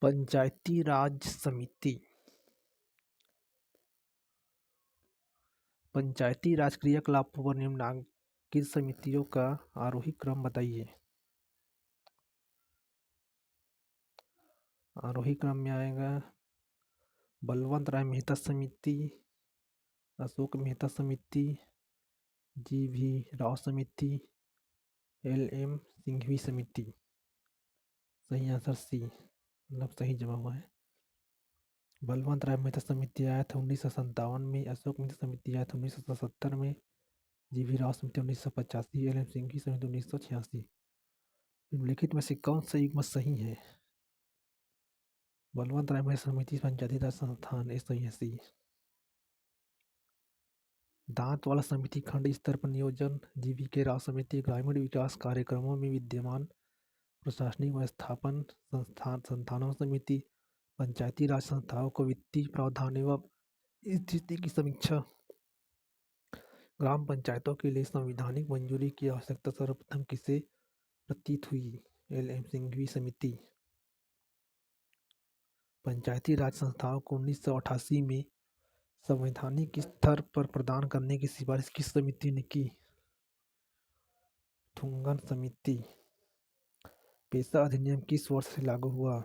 पंचायती राज समिति। पंचायती राज क्रियाकलापों पर निम्नलिखित समितियों का आरोही क्रम बताइए। आरोही क्रम में आएगा बलवंत राय मेहता समिति, अशोक मेहता समिति, जी.वी. राव समिति, एल.एम. सिंघवी समिति। सही आंसर सी, मतलब सही जवाब हुआ है। बलवंत राय मेहता समिति आया था 1957 में, अशोक मेहता समिति आया था 1977 में, जी.वी. राव समिति 1985, एल.एम. सिंघवी समिति 1986। निम्नलिखित में से कौन सा युग्म सही है? बलवंत राय मेहता समिति पंचायती राज संस्थान, ये सही है सी। दांतवाड़ा समिति खंड स्तर पर नियोजन, जी.वी. राव समिति ग्रामीण विकास कार्यक्रमों में विद्यमान प्रशासनिक व्यवस्थापन संस्थानों समिति पंचायती राज संस्थाओं को वित्तीय प्रावधान एवं स्थिति की समीक्षा। ग्राम पंचायतों के लिए संवैधानिक मंजूरी की आवश्यकता सर्वप्रथम किसे प्रतीत हुई? एल.एम. सिंघवी समिति। पंचायती राज संस्थाओं को 1988 में संवैधानिक स्तर पर प्रदान करने की सिफारिश किस समिति ने की? थुंगन समिति। पेशा अधिनियम किस वर्ष से लागू हुआ?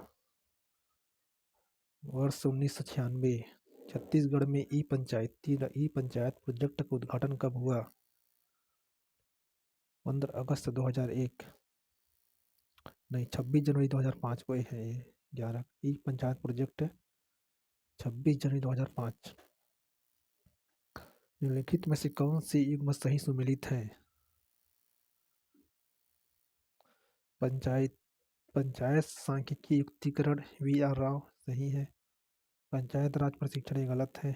वर्ष 1996। छत्तीसगढ़ में ई पंचायत प्रोजेक्ट का उद्घाटन कब हुआ? 15 अगस्त 2001। नहीं, 26 जनवरी 2005 को है। 11 ई पंचायत प्रोजेक्ट 26 जनवरी 2005। निम्नलिखित में से कौन सी युग्म सही सुमेलित है? पंचायत सांख्यिकी युक्तिकरण वी.आर. राव सही है। पंचायत राज प्रशिक्षण ये गलत है।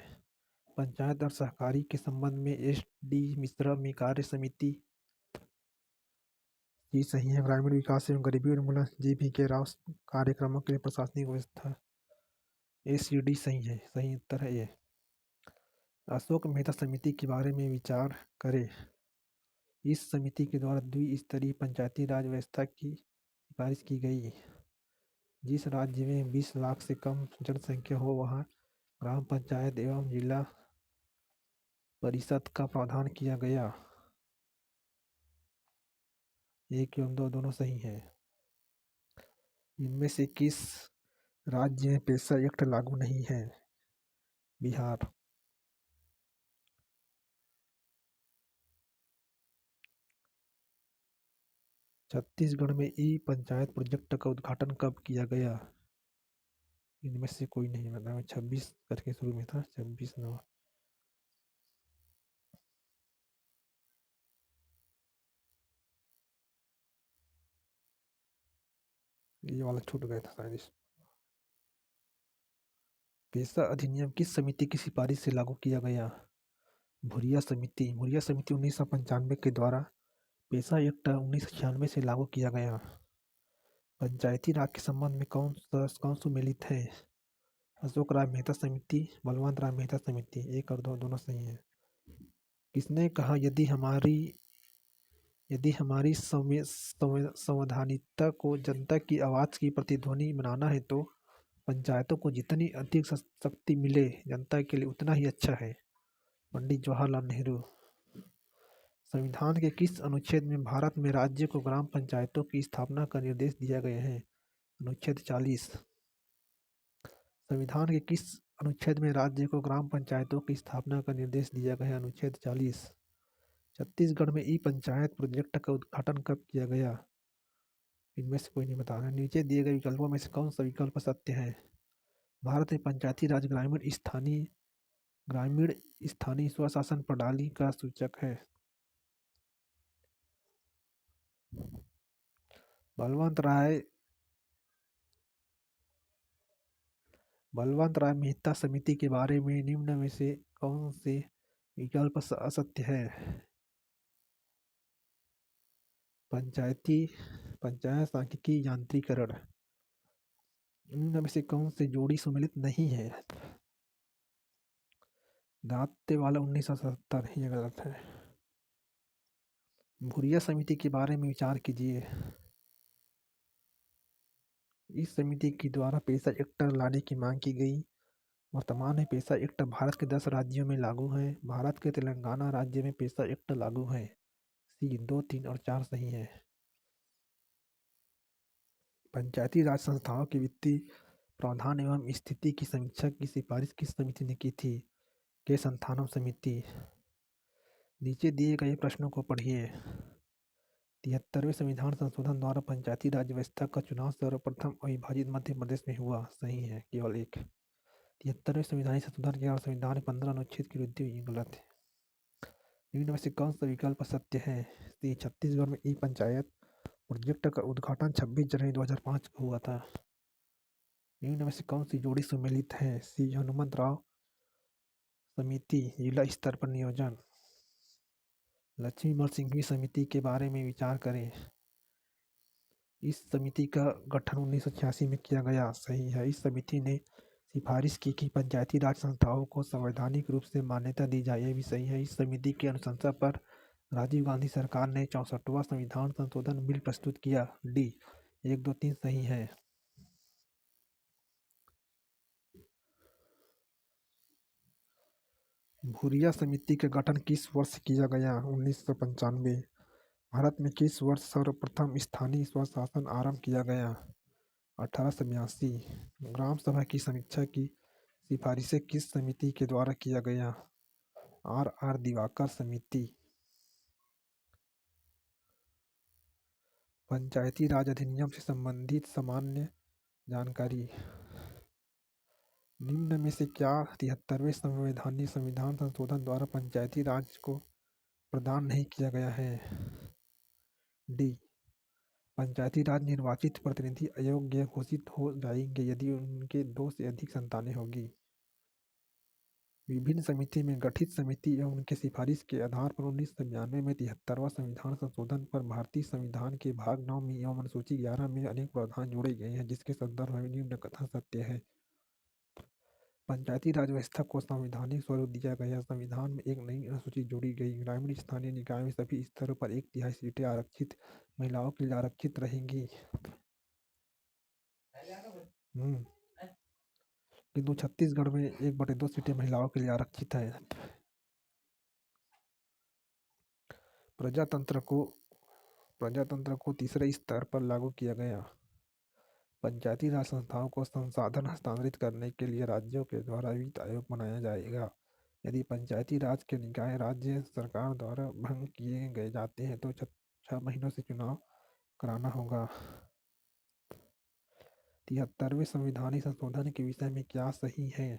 पंचायत और सहकारी के संबंध में एस.डी. मिश्रा में कार्य समिति ये सही है। ग्रामीण विकास एवं गरीबी उन्मूलन जी.वी. राव कार्यक्रमों के लिए प्रशासनिक व्यवस्था ए.सी.डी. सही है। सही उत्तर है ये। अशोक मेहता समिति के बारे में विचार करें। इस समिति के द्वारा द्विस्तरीय पंचायती राज व्यवस्था की सिफारिश की गई। जिस राज्य में 20 लाख से कम जनसंख्या हो वहाँ ग्राम पंचायत एवं जिला परिषद का प्रावधान किया गया। 1 एवं 2 दोनों सही है। इनमें से किस राज्य में पेशा एक्ट लागू नहीं है? बिहार। छत्तीसगढ़ में ई पंचायत प्रोजेक्ट का उद्घाटन कब किया गया? इनमें से कोई नहीं बता। 26 करके शुरू में था, 26/9। ये वाला छूट गया था शायद। पेशा अधिनियम किस समिति की सिफारिश से लागू किया गया? भुरिया समिति। भुरिया समिति 1995 के द्वारा पेशा एक्ट 1996 से लागू किया गया। पंचायती राज के संबंध में कौन सुमेलित है? अशोक राय मेहता समिति, बलवंत राय मेहता समिति। 1 और 2 दोनों सही है। किसने कहा यदि हमारी संवैधानिकता को जनता की आवाज की प्रतिध्वनि बनाना है तो पंचायतों को जितनी अधिक शक्ति मिले जनता के लिए उतना ही अच्छा है। पंडित जवाहरलाल नेहरू। संविधान के किस अनुच्छेद में भारत में राज्य को ग्राम पंचायतों की स्थापना का निर्देश दिया गया है? अनुच्छेद 40। संविधान के किस अनुच्छेद में राज्य को ग्राम पंचायतों की स्थापना का निर्देश दिया गया है? अनुच्छेद 40। छत्तीसगढ़ में ई पंचायत प्रोजेक्ट का उद्घाटन कब किया गया? इनमें से कोई नहीं बता रहा। नीचे दिए गए विकल्पों में से कौन सा विकल्प सत्य है? भारत में पंचायती राज ग्रामीण स्थानीय स्वशासन प्रणाली का सूचक है। बलवंत राय मेहता समिति के बारे में निम्न में से कौन से विकल्प असत्य है? पंचायत सांख्यिकी यांत्रिकरण। इनमें में से कौन से जोड़ी सुमेलित नहीं है? दांतेवाला 1977। ये गलत है। भुरिया समिति के बारे में विचार कीजिए। इस समिति के द्वारा पेशा एक्ट लाने की मांग की गई। वर्तमान में पेशा एक्ट भारत के 10 राज्यों में लागू है। भारत के तेलंगाना राज्य में पेशा एक्ट लागू है। सी 2, 3 और 4 सही है। पंचायती राज संस्थाओं की वित्तीय प्रावधान एवं स्थिति की समीक्षा की सिफारिश किस समिति ने की थी? के संथानम समिति। नीचे दिए गए प्रश्नों को पढ़िए। 73वें संविधान संशोधन द्वारा पंचायती राज व्यवस्था का चुनाव सर्वप्रथम अविभाजित मध्य प्रदेश में हुआ। सही है, केवल एक। 73वें संविधानिक संशोधन के संविधान 15 अनुच्छेद की वृद्धि हुई। गलत है। निम्न में से कौन सा विकल्प सत्य है? छत्तीसगढ़ में ई पंचायत प्रोजेक्ट का उद्घाटन 26 जनवरी 2005 को हुआ था। निम्न में से कौन सी जोड़ी सम्मिलित है? सी हनुमंत राव समिति, जिला स्तर पर नियोजन। लक्ष्मीमल सिंघवी समिति के बारे में विचार करें। इस समिति का गठन 1986 में किया गया। सही है। इस समिति ने सिफारिश की कि पंचायती राज संस्थाओं को संवैधानिक रूप से मान्यता दी जाए। यह भी सही है। इस समिति की अनुशंसा पर राजीव गांधी सरकार ने 64वां संविधान संशोधन बिल प्रस्तुत किया। डी 1, 2, 3 सही है। भूरिया समिति का गठन किस वर्ष किया गया? 1995। भारत में किस वर्ष सर्वप्रथम स्थानीय स्वशासन आरंभ किया गया? 1882। ग्राम सभा की समीक्षा की सिफारिशें किस समिति के द्वारा किया गया? आर दिवाकर समिति। पंचायती राज अधिनियम से संबंधित सामान्य जानकारी। निम्न में से क्या 73वें संविधान संशोधन द्वारा पंचायती राज को प्रदान नहीं किया गया है? डी पंचायती राज निर्वाचित प्रतिनिधि अयोग्य घोषित हो जाएंगे यदि उनके 2 से अधिक संतानें होगी। विभिन्न समिति में गठित समिति एवं उनके सिफारिश के आधार पर 1992 में 73वां संविधान संशोधन पर भारतीय संविधान के भाग 9 में एवं अनुसूची 11 में अनेक प्रावधान जोड़े गए हैं, जिसके संदर्भ में निम्न कथन सत्य है। पंचायती राज व्यवस्था को संवैधानिक स्वरूप दिया गया। संविधान में एक नई अनुसूची जोड़ी गई। ग्रामीण स्थानीय निकाय में सभी स्तरों पर 1/3 सीटें आरक्षित महिलाओं के लिए आरक्षित रहेंगी। किंतु छत्तीसगढ़ में 1/2 सीटें महिलाओं के लिए आरक्षित है। प्रजातंत्र को तीसरे स्तर पर लागू किया गया। पंचायती राज संस्थाओं को संसाधन हस्तांतरित करने के लिए राज्यों के द्वारा वित्त आयोग बनाया जाएगा। यदि पंचायती राज के निकाय राज्य सरकार द्वारा भंग किए गए जाते हैं तो 6 महीनों से चुनाव कराना होगा। 73वें संविधानिक संशोधन के विषय में क्या सही है?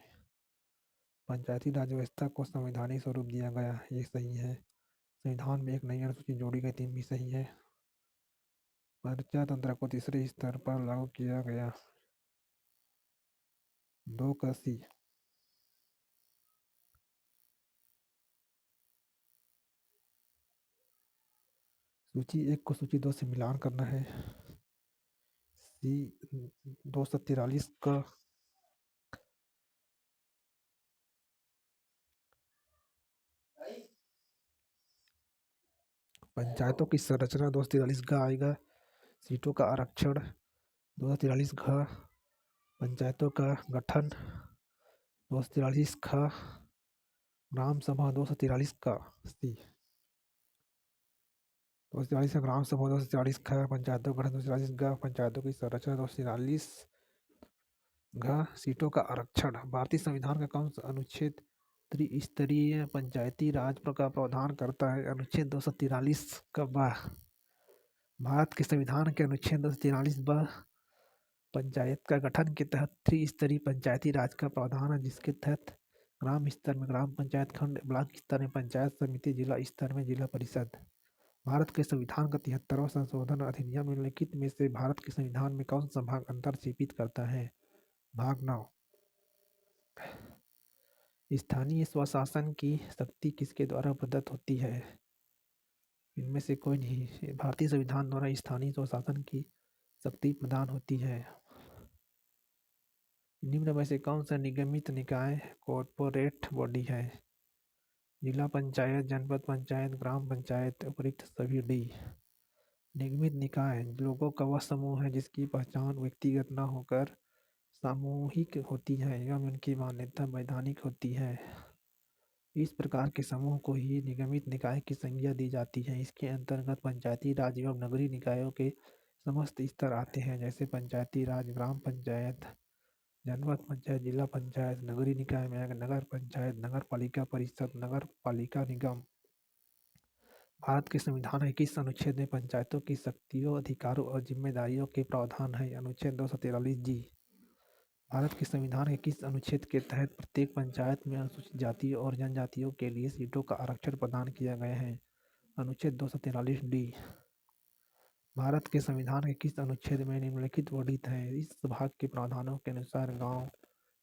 पंचायती राज व्यवस्था को संवैधानिक स्वरूप दिया गया। ये सही है। संविधान में एक नई अनुसूची जोड़ी गई। 3 भी सही है। प्रजातंत्र को तीसरे स्तर पर लागू किया गया। 2 का सी। सूची 1 को सूची 2 से मिलान करना है। सी 243 का पंचायतों की संरचना 243 का आएगा। सीटों का आरक्षण 243 का। पंचायतों का गठन 243 का। ग्राम सभा 243 का। सी 243 का ग्राम सभा 243 का। पंचायतों का गठन 243 का। पंचायतों की संरचना 243 का। सीटों का आरक्षण। भारतीय संविधान का कौन सा अनुच्छेद त्रिस्तरीय पंचायती राज का प्रावधान करता है? अनुच्छेद 243 का बा। भारत के संविधान के अनुच्छेद 243 ब पंचायत का गठन के तहत त्रिस्तरीय पंचायती राज का प्रावधान है, जिसके तहत ग्राम स्तर में ग्राम पंचायत, खंड ब्लॉक स्तर में पंचायत समिति, जिला स्तर में जिला परिषद। भारत के संविधान का 73वां संशोधन अधिनियम निम्नलिखित में से भारत के संविधान में कौन सा भाग अंतर्क्षेपित करता है? भाग 9। स्थानीय स्वशासन की शक्ति किसके द्वारा प्रदत्त होती है? इनमें से कोई नहीं। भारतीय संविधान द्वारा स्थानीय स्वशासन की शक्ति प्रदान होती है। निम्न में से कौन सा निगमित निकाय कॉर्पोरेट बॉडी है? जिला पंचायत, जनपद पंचायत, ग्राम पंचायत, उपरोक्त सभी डी। निगमित निकाय लोगों का वह समूह है जिसकी पहचान व्यक्तिगत न होकर सामूहिक होती है एवं उनकी मान्यता वैधानिक होती है। इस प्रकार के समूह को ही निगमित निकाय की संज्ञा दी जाती है। इसके अंतर्गत पंचायती राज एवं नगरीय निकायों के समस्त स्तर आते हैं, जैसे पंचायती राज, ग्राम पंचायत, जनपद पंचायत, जिला पंचायत, नगरीय निकाय में नगर पंचायत, नगर पालिका परिषद, नगर पालिका निगम। भारत के संविधान के किस अनुच्छेद में पंचायतों की शक्तियों, अधिकारों और जिम्मेदारियों के प्रावधान है? अनुच्छेद 243 जी। भारत के संविधान के किस अनुच्छेद के तहत प्रत्येक पंचायत में अनुसूचित जातियों और जनजातियों के लिए सीटों का आरक्षण प्रदान किया गया है? अनुच्छेद 243 डी। भारत के संविधान के किस अनुच्छेद में निम्नलिखित वर्णित है? इस भाग के प्रावधानों के अनुसार गांव,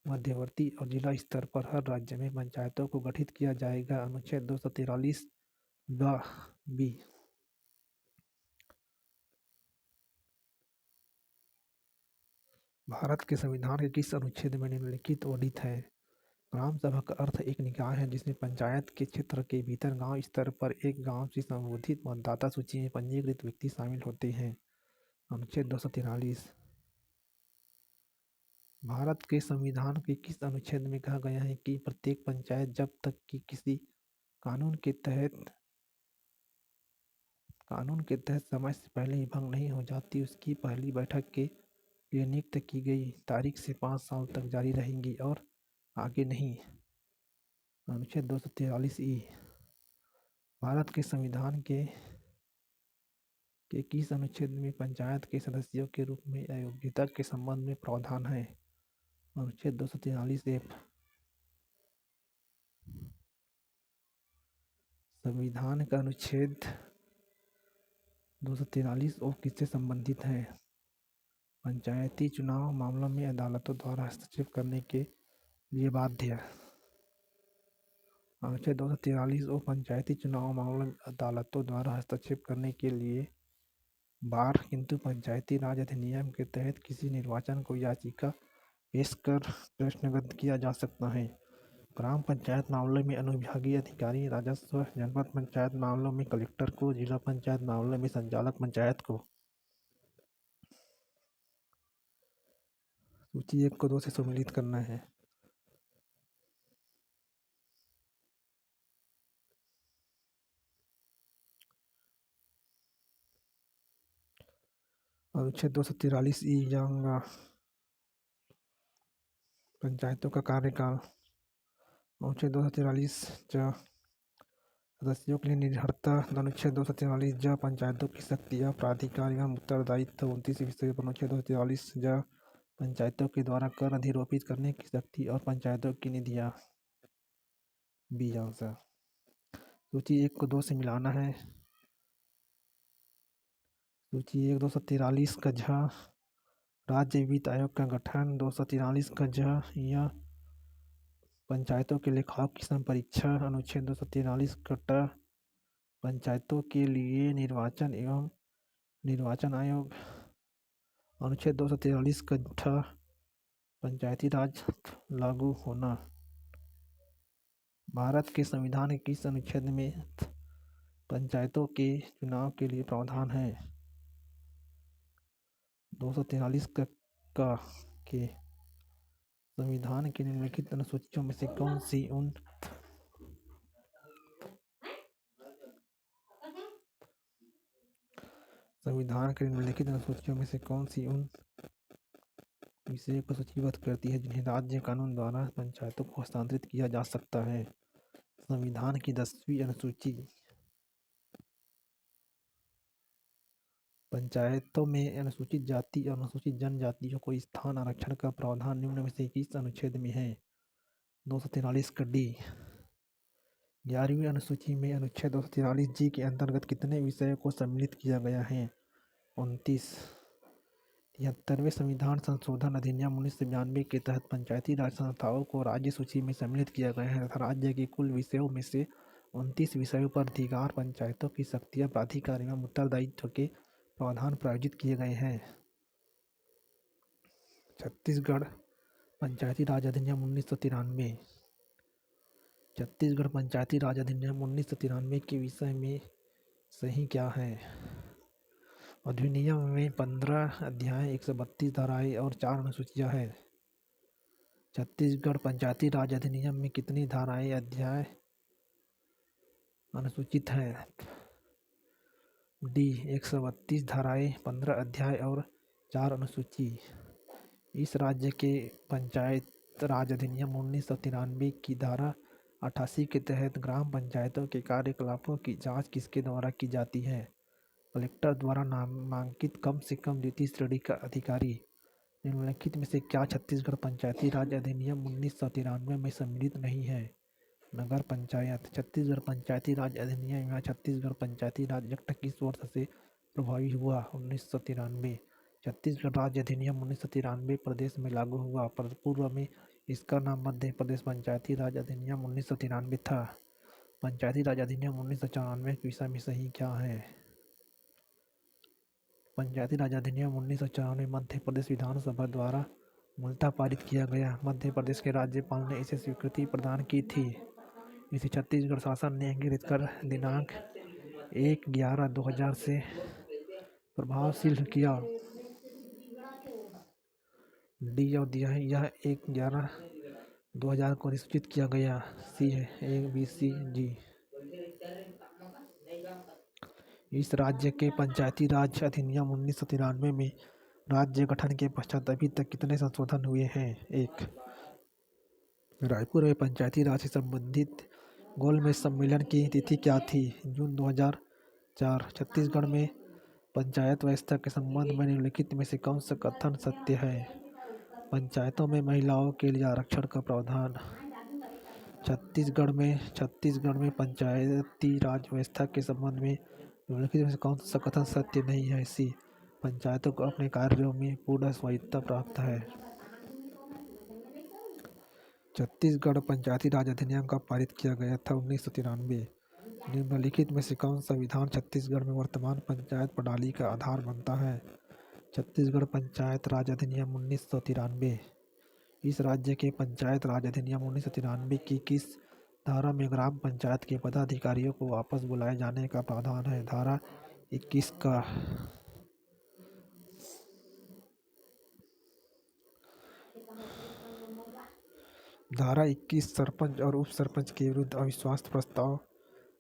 मध्यवर्ती और जिला स्तर पर हर राज्य में पंचायतों को गठित किया जाएगा। अनुच्छेद 243 बी। भारत के संविधान के किस अनुच्छेद में निम्नलिखित वर्णित है? ग्राम सभा का अर्थ एक निकाय है जिसमें पंचायत के क्षेत्र के भीतर गांव स्तर पर एक गांव से संबोधित मतदाता सूची में पंजीकृत व्यक्ति शामिल होते हैं। अनुच्छेद 243। भारत के संविधान के किस अनुच्छेद में कहा गया है कि प्रत्येक पंचायत जब तक कि किसी कानून के तहत समय से पहले ही भंग नहीं हो जाती, उसकी पहली बैठक के लिए नियुक्त की गई तारीख से 5 साल तक जारी रहेंगी और आगे नहीं। अनुच्छेद 243 ई। भारत के संविधान के किस अनुच्छेद में पंचायत के सदस्यों के रूप में अयोग्यता के संबंध में प्रावधान है? अनुच्छेद 243 एफ। संविधान का अनुच्छेद 243 ओ किससे संबंधित है? पंचायती चुनाव मामलों में अदालतों द्वारा हस्तक्षेप करने के लिए बाध्य। अनुच्छेद 243 ओ पंचायती चुनाव मामलों में अदालतों द्वारा हस्तक्षेप करने के लिए बार, किंतु पंचायती राज अधिनियम के तहत किसी निर्वाचन को याचिका पेश कर प्रश्नगत किया जा सकता है। ग्राम पंचायत मामलों में अनुविभागीय अधिकारी राजस्व, जनपद पंचायत मामलों में कलेक्टर को, जिला पंचायत मामलों में संचालक पंचायत को। सूची 1 को 2 से सम्मिलित करना है। अनुच्छेद 243 ई जाऊंगा पंचायतों का कार्यकाल। अनुच्छेद 243 ज सदस्यों के लिए निर्भरता। अनुच्छेद 243 ज पंचायतों की शक्तियाँ, प्राधिकार एवं उत्तरदायित्व। 29 विषय पर अनुच्छेद 243 ज पंचायतों के द्वारा कर अधिरोपित करने की शक्ति और पंचायतों की निधियाँ। B answer. सूची 1 को 2 से मिलाना है। सूची 1 243 का झ राज्य वित्त आयोग का गठन। 243 का झ यह पंचायतों के लेखाओं की संपरीक्षा। अनुच्छेद 243 का ट पंचायतों के लिए निर्वाचन एवं निर्वाचन आयोग। अनुच्छेद 243 का ठ पंचायती राज लागू होना। भारत के संविधान के किस अनुच्छेद में पंचायतों के चुनाव के लिए प्रावधान है? 243 का के संविधान की निम्नलिखित अनुसूचियों में से कौन सी उन संविधान के निम्नलिखित अनुसूचियों में से कौन सी उन विषयों को सूचीबद्ध करती है जिन्हें राज्य कानून द्वारा पंचायतों को हस्तांतरित किया जा सकता है? संविधान की 10वीं अनुसूची। पंचायतों में अनुसूचित जाति और अनुसूचित जनजातियों को स्थान आरक्षण का प्रावधान निम्न में से किस अनुच्छेद में है? 243 का डी। 11वीं अनुसूची में अनुच्छेद 243 जी के अंतर्गत कितने विषयों को सम्मिलित किया गया है? 29। 73वें संविधान संशोधन अधिनियम 1992 के तहत पंचायती राज संस्थाओं को राज्य सूची में सम्मिलित किया गया है तथा राज्य के कुल विषयों में से 29 विषयों पर अधिकार, पंचायतों की शक्तियाँ, प्राधिकार एवं उत्तरदायित्व के प्रावधान प्रायोजित किए गए हैं। छत्तीसगढ़ पंचायती राज अधिनियम 1993। छत्तीसगढ़ पंचायती राज अधिनियम 1993 के विषय में सही क्या है? अधिनियम में 15 अध्याय, 132 धाराएं और 4 अनुसूचियां हैं। छत्तीसगढ़ पंचायती राज अधिनियम में कितनी धाराएं, अध्याय, अनुसूचित हैं? डी 132 धाराएं, 15 अध्याय और 4 अनुसूची। इस राज्य के पंचायत राज अधिनियम 1993 की धारा 88 के तहत ग्राम पंचायतों के कार्यकलापों की जांच किसके द्वारा की जाती है? कलेक्टर द्वारा नामांकित कम से कम द्वितीय श्रेणी का अधिकारी। निम्नलिखित में से क्या छत्तीसगढ़ पंचायती राज अधिनियम 1993 में सम्मिलित नहीं है? नगर पंचायत। छत्तीसगढ़ पंचायती राज अधिनियम या छत्तीसगढ़ पंचायती राज एक्ट किस वर्ष से प्रभावी हुआ? 1993। छत्तीसगढ़ राज्य अधिनियम 1993 प्रदेश में लागू हुआ। पूर्व में इसका नाम मध्य प्रदेश पंचायती राज अधिनियम 1993 था। पंचायती राज अधिनियम 1994 के विषय में सही क्या है? पंचायती राज अधिनियम 1994 मध्य प्रदेश विधानसभा द्वारा मूलतः पारित किया गया। मध्य प्रदेश के राज्यपाल ने इसे स्वीकृति प्रदान की थी। इसे छत्तीसगढ़ शासन ने अंगीकृत कर दिनांक 1/11/2000 से प्रभावशील किया। डी और दिया है, यह 1/11/2000 को अधिसूचित किया गया। सी है ABCD। इस राज्य के पंचायती राज अधिनियम 1993 में राज्य गठन के पश्चात अभी तक कितने संशोधन हुए हैं? 1। रायपुर में पंचायती राज से संबंधित गोलमेज सम्मेलन की तिथि क्या थी? जून 2004। छत्तीसगढ़ में पंचायत व्यवस्था के संबंध में निम्नलिखित में से कौन सा कथन सत्य है? पंचायतों में महिलाओं के लिए आरक्षण का प्रावधान। छत्तीसगढ़ में पंचायती राज व्यवस्था के संबंध में निम्नलिखित में से कौन सा कथन सत्य नहीं है? सी। पंचायतों को अपने कार्यों में पूर्ण स्वायत्तता प्राप्त है। छत्तीसगढ़ पंचायती राज अधिनियम कब पारित किया गया था? 1993। निम्नलिखित में से कौन सा विधान छत्तीसगढ़ में वर्तमान पंचायत प्रणाली का आधार बनता है? छत्तीसगढ़ पंचायत राज अधिनियम 1993। इस राज्य के पंचायत राज अधिनियम 1993 की किस धारा में ग्राम पंचायत के पदाधिकारियों को वापस बुलाए जाने का प्रावधान है? धारा 21 का। धारा 21 सरपंच और उप सरपंच के विरुद्ध अविश्वास प्रस्ताव।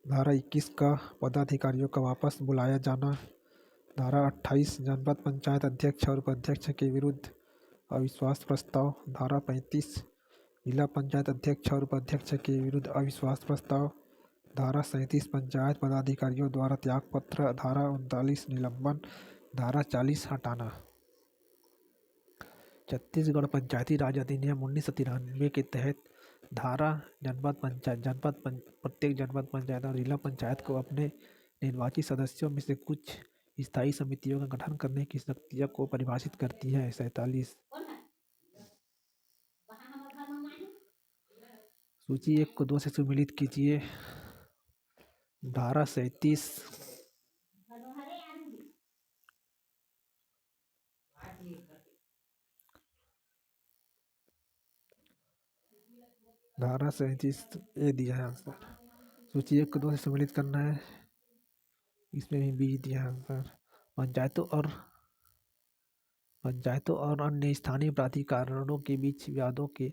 धारा 21 का पदाधिकारियों का वापस बुलाया जाना। धारा 28 जनपद पंचायत अध्यक्ष और उपाध्यक्ष के विरुद्ध अविश्वास प्रस्ताव। धारा 35 जिला पंचायत अध्यक्ष और उपाध्यक्ष के विरुद्ध अविश्वास प्रस्ताव। धारा 37 पंचायत पदाधिकारियों द्वारा त्यागपत्र। धारा 39 निलंबन। धारा 40 हटाना। छत्तीसगढ़ पंचायती राज अधिनियम 1993 के तहत धारा प्रत्येक जनपद पंचायत और जिला पंचायत को अपने निर्वाचित सदस्यों में से कुछ स्थायी समितियों का गठन करने की शक्तियों को परिभाषित करती है। 47। सूची 1 को 2 से सम्मिलित कीजिए। धारा 37। धारा 37 ए दिया है आंसर। सूची 1 को 2 से सम्मिलित करना है। इसमें भी बी दिया है आंसर। पंचायतों और अन्य स्थानीय प्राधिकरणों के बीच विवादों के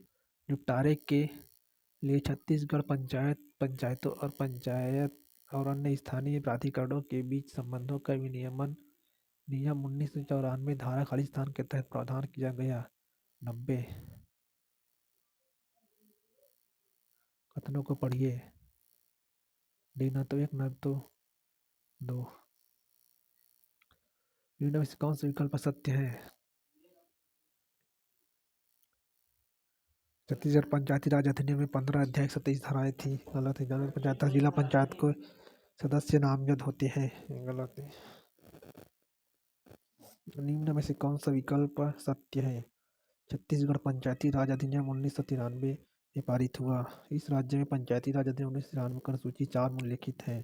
निपटारे के लिए छत्तीसगढ़ पंचायतों और पंचायत और अन्य स्थानीय प्राधिकरणों के बीच संबंधों का विनियमन नियम 1994 धारा खालिस्तान के तहत प्रावधान किया गया। 90। कथनों को पढ़िए। डी न तो 1 न तो 2। में से कौन सा विकल्प सत्य है? छत्तीसगढ़ पंचायती राज अधिनियम में 15 अध्याय 27 धाराएं थी। गलत है। जनपद पंचायत और जिला पंचायत को सदस्य नामजद होते हैं। गलत है। निम्न में से कौन सा विकल्प सत्य है? छत्तीसगढ़ पंचायती राज अधिनियम 1993 में पारित हुआ। इस राज्य में पंचायती राज अधिनियम 1993 का सूची 4 में उल्लेखित है।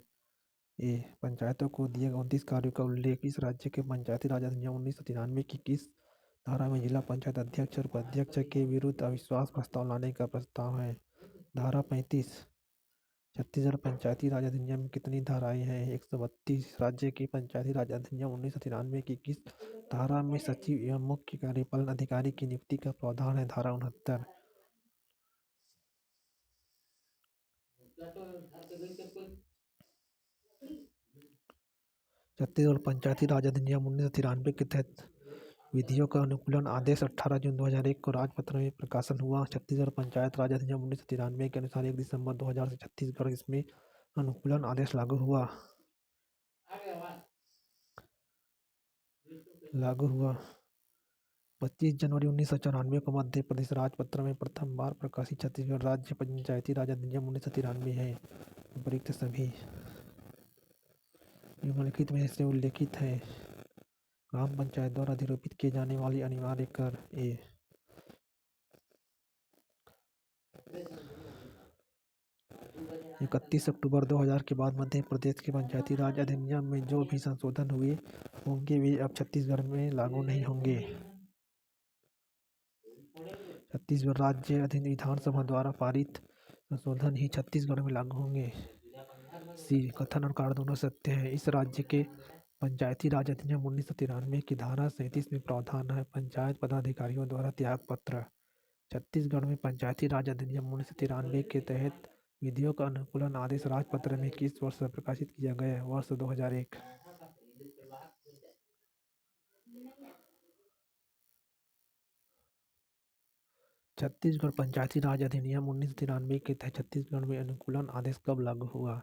ए पंचायतों को दिए गए 29 कार्यों का उल्लेख। इस राज्य के पंचायती राज अधिनियम 1993 की किस धारा में जिला पंचायत अध्यक्ष और उपाध्यक्ष के विरुद्ध अविश्वास प्रस्ताव लाने का प्रस्ताव है? धारा 35। छत्तीसगढ़ पंचायती राज अधिनियम में कितनी धाराएं हैं? 132। राज्य के पंचायती राज अधिनियम 1993 की किस धारा में सचिव एवं मुख्य कार्यपालन अधिकारी की नियुक्ति का प्रावधान है? धारा 69। छत्तीसगढ़ पंचायती राज अधिनियम 1993 के तहत विधियों का अनुकूलन आदेश 18 जून 2001 को राजपत्र में प्रकाशन हुआ। छत्तीसगढ़ पंचायत राज अधिनियम 1993 के अनुसार 1 दिसंबर 2000 से छत्तीसगढ़ इसमें अनुकूलन आदेश लागू हुआ। 25 जनवरी 1994 को मध्य प्रदेश राजपत्र में प्रथम बार प्रकाशित छत्तीसगढ़ राज्य पंचायती राज अधिनियम 1993 है। उपयुक्त सभी निम्नलिखित में से उल्लेखित है। ग्राम पंचायत द्वारा अधिरोपित किए जाने वाली अनिवार्य कर। 31 अक्टूबर 2000 के बाद मध्य प्रदेश के पंचायती राज अधिनियम में जो भी संशोधन हुए होंगे वे अब छत्तीसगढ़ में लागू नहीं होंगे। छत्तीसगढ़ राज्य विधानसभा द्वारा पारित संशोधन ही छत्तीसगढ़ में लागू होंगे। कथन और कार्य दोनों सत्य है। इस राज्य के पंचायती राज अधिनियम 1993 की धारा 37 में प्रावधान है पंचायत पदाधिकारियों द्वारा त्याग पत्र। छत्तीसगढ़ में पंचायती राज अधिनियम 1993 के तहत विधियों का अनुकूलन आदेश राजपत्र में किस वर्ष प्रकाशित किया गया? वर्ष 2001। छत्तीसगढ़ पंचायती राज अधिनियम 1993 के तहत छत्तीसगढ़ में अनुकूलन आदेश कब लागू हुआ?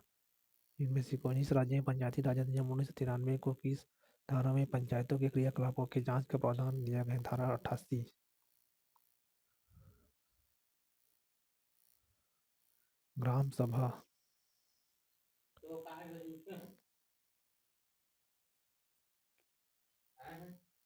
इनमें से कौन इस राज्य में पंचायती राज अधिनियम 1993 को किस धारा में पंचायतों के क्रियाकलापों की जांच का प्रावधान दिया गया? धारा 88। ग्राम सभा